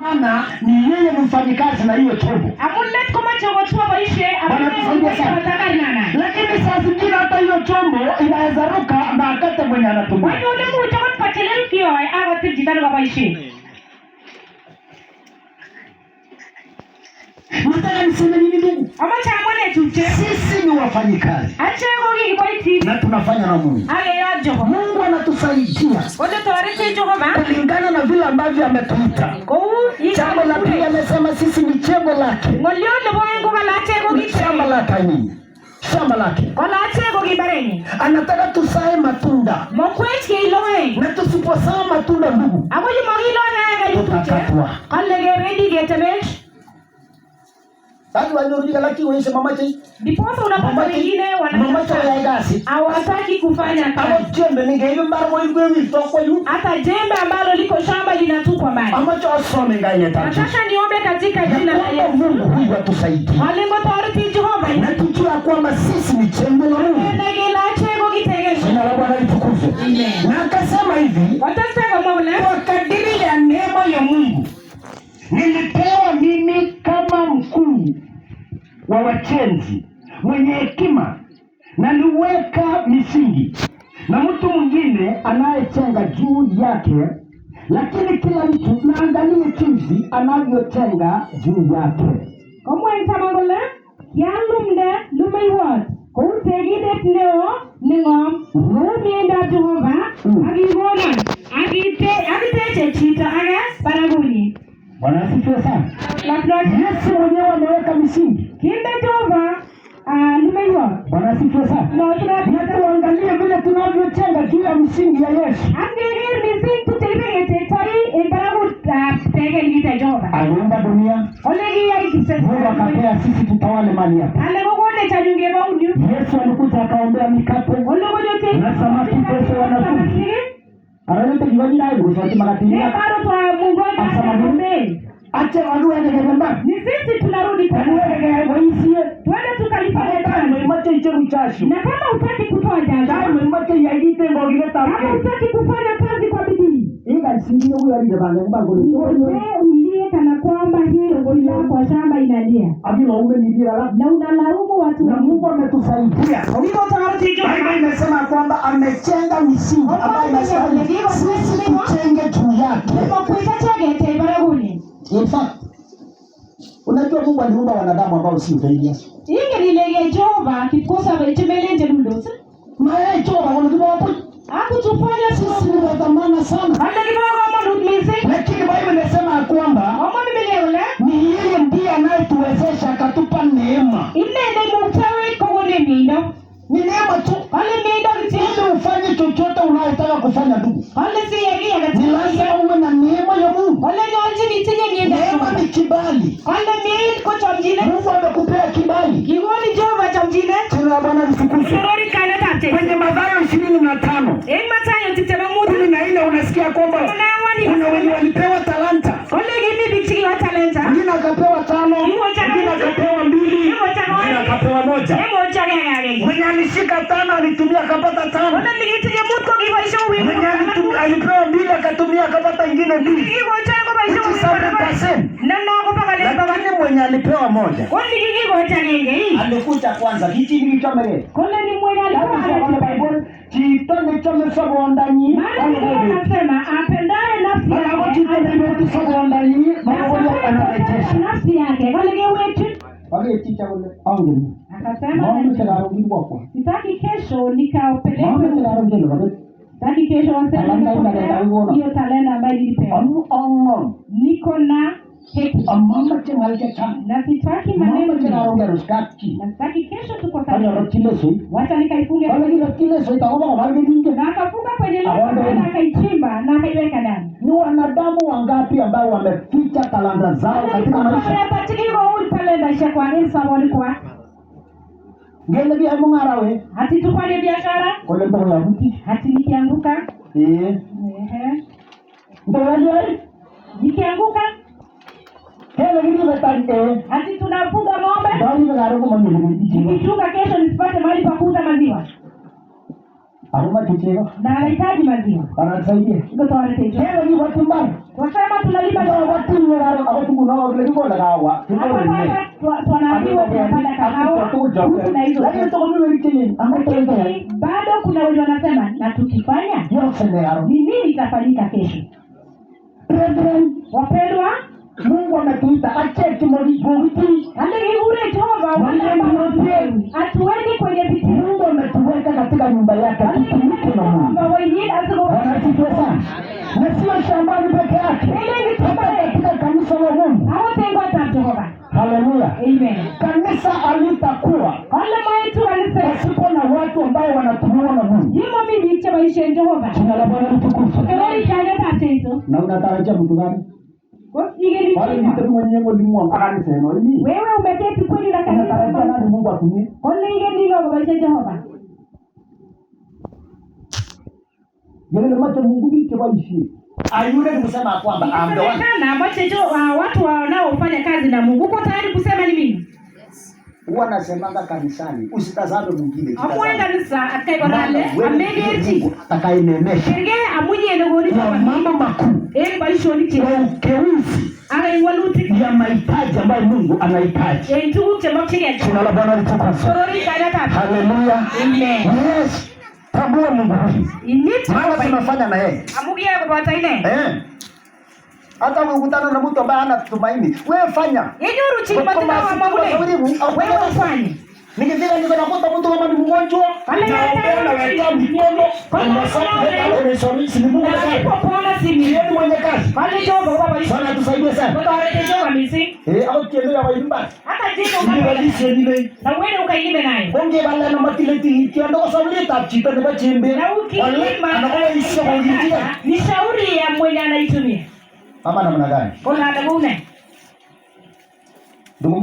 Maana ni yeye mfanyikazi na hiyo chombo. Amulet koma chombo chwa baishe Anatusaidia sana. Lakini saa zingine hata hiyo chombo inaweza ruka na akate mwenye anatumia. Wani ule mtu kwa pachele kio awa tijitano kwa baishe. Nataka niseme nini ndugu? Ama chamone tuche. Sisi ni wafanyikazi. Ache ngogi kwa iti. Na tunafanya na Mungu. Ale ya Jehova. Mungu anatusaidia. Wote tuarete Jehova. Kulingana na vile ambavyo ametuita. Jambo la pili amesema sisi ni chembo lake. Ngolio lebo ngo balache ngogi shamba lake nini? Shamba lake. Balache ngogi bareni. Anataka tusae matunda. Mokwechke iloe. Na tusiposaa matunda ndugu. Amoji mogilo na ngai tutakatwa. Kalege ready getabesh. Sasa wanyorudi laki wewe mama chai. Diposa unapata wengine wanataka ya gasi. Hawataki kufanya kazi. Hapo jembe ningeibe mbara moyo hivi toko yu. Hata jembe ambalo liko shamba linatupwa mbali. Amacho asome ngaine tatu. Nataka niombe katika jina la Yesu. Mungu huyu atusaidie. Malengo tayari Jehova. Na tujue kwamba sisi ni chembe la Mungu. Ndegela chego kitegesho. Jina la Bwana litukuzwe. Amen. Na akasema hivi, watasema Mola kwa kadiri ya neema ya Mungu nilipewa mimi kama mkuu wa wachenzi mwenye hekima, na niweka misingi na mtu mwingine anayechenga juu yake, lakini kila mtu naangalie jinsi anavyotenga juu yake. Kama nitamangola yalumde lumaiwat kutegide leo ningom rumienda Jehova agigona agite chita aga baraguni. Bwana asifiwe sana. Yesu mwenyewe ameweka misingi. Kimbe Jehova lumaiwat. Bwana asifiwe sana. Na tuangalie vile tunavyotenga juu ya misingi ya Yesu. Angeni misingi tutelebete tai embaragut tegelite Jehova. Aliumba dunia. Olegi ya ikise. Mungu akapea sisi tutawale mali yake. Alegogone chajunge bauni. Yesu alikuja akaombea mikate. Ologojote. Na samaki pesa wanafunzi. Analeta jioni na hiyo kwa magatini. Bado kwa Mungu asamadumbe. Acha wadue ngegamba. Ni sisi tunarudi kwa Mungu ngegaisie. Twende tukalifanya tano. Mmoja icheru chashi. Na kama utaki kutoa jasho, mmoja yaite ngogile kama tabu. utaki kufanya kazi kwa bidii, inga singine huyo alibanga mbango. wewe ulie kana kwamba hiyo ngoli kwa shamba inalia. Abi waume ni bila la. Na unalaumu watu na Mungu ametusaidia. Ndipo tunarudi juu. Biblia imesema kwamba amechenga misingi ambayo inastahili sisi tuchenge juu yake. Kwa kuita chegete baraguni. In fact, unajua Mungu aliumba wanadamu ambao si mtaidia. Inge nilege Jehova kikosa betemelende mundosa. Maana Jehova wanajua hapo. Hakutufanya Sisi ni wa dhamana sana. hata kidogo kama ndumize. Lakini Biblia inasema kwamba Mama Biblia ule ni yeye ndiye anayetuwezesha akatupa neema. imende mutawe kwa nini Ni neema tu. wale miendo Ili ufanye chochote unayotaka kufanya ndugu. wale si yeye Ni lazima uwe na neema ya Mungu. wale nyoji nitinye miendo Neema ni kibali. wale miendo kwa chamjine Mungu amekupea kibali. kigoni Jehova chamjine Jina la Bwana litukuzwe. sorori kana tate Kwenye Mathayo 25. Mathayo titema mudu 14 unasikia kwamba kuna wenye walipewa talanta. wale gimi bitiki wa talenta Mwingine akapewa 5, mwingine akapewa 2, mwingine akapewa 1. Mwenye alishika 5 alitumia akapata 5. wale nigitinye mudu kwa kibaisha uwi Mwenye alipewa 2 akatumia akapata ingine 2. kigo chango baisha uwi 7%. nana kupanga leo Lakini mwenye alipewa 1 wale kigo change alikuja kwanza hichi ni chomere. kole ni mwenye alikuwa Bible chito ni chome sobondanyi. anasema apendaye nafsi Bwana chito ni sobondanyi, Bwana anarejesha nafsi yake kole wetu wale chicha wale angeni. akasema Mama tayari ngibwa kwa. sitaki kesho nikaupeleke Mama tayari ngelo wale. sitaki kesho wasema hiyo talenta ambayo nilipewa niko na hekima Mama tayari ngeka. na sitaki Mama maneno tayari ngero skaki. na sitaki kesho tuko Kana sawa rotile soi. wacha nikaifunge Wale ile kile soi taona wale dinge. na akafunga kwenye leo na akaichimba na akaiweka ndani. Ni wanadamu wangapi ambao wameficha talanta zao katika maisha? Ngele bia mungarawe. Hati tufanye biashara, Kole ndo ya mti. hati nikianguka, Ndo ya nikianguka, hele vitu betante. hati tunafuga ng'ombe, Bali ngaro kwa mimi nikichunga kesho nisipate mahali pa kuuza maziwa. Aruma kichero. Na anahitaji maziwa. Anasaidia. Ndio tuwalete. Hele ni watu mbaya. Wasema tunalima watu kunao vile kiko la kawa. Tunaambiwa tunapanda kahawa na hizo. Lakini tuko mimi bado kuna wale wanasema na tukifanya ni nini itafanyika kesho? Wapendwa, Mungu ametuita acheki mlipoti. Ule Jehova atueni kwenye viti. Mungu ametuweka katika nyumba yake tutumike na Mungu. Wanasikia sana. Na sio shambani peke yake. Katika kanisa la Mungu. Haleluya. Amen. Kanisa alitakuwa pasipo na watu ambao wanatumiwa na Mungu. Jina la Bwana litukuzwe. Na unatarajia mtu gani? Wale mtu mwenyewe ulimwengu akanisema nini? Wewe umeketi kweli na kanisa nani Mungu atumie? Yale macho Mungu ndiye baishi. Ayule kusema kwamba watu wanaofanya kazi na Mungu uko tayari kusema ni mimi? Huwa nasemanga kanisani usitazame mwingine. Amwenda nisa atakayekorale amegeti atakayenemesha. Kirge amunye ndogoni mama makuu. Baishoni kwa ukeuzi ya mahitaji ambayo Mungu anahitaji. Jina la Bwana litukuzwe. Haleluya. Amen. Yes. Tambua Mungu huyu. Maana tunafanya na yeye. Amugia kupata ile. Hata ukikutana na mtu ambaye hana tumaini, wewe fanya. Yenyuru chini matendo ya Mungu. Wewe ufanye. Nikifika niko nakuta mtu kama ni mgonjwa, naombea na weka mikono, ni Mungu alipopona simi. Yeye mwenye kazi. Pale jogo baba sana tusaidie sana. Baba jogo misi. Au kiendelea waimba. Hata jino na wewe ukailime naye. Bonge bala na matileti kiando sabuli tapchita ne bachembe. Na ukilima anakuwa isio kuingia. Ni shauri ya mwenye anaitumia. Ama namna gani? Kuna adabu ne. Ndugu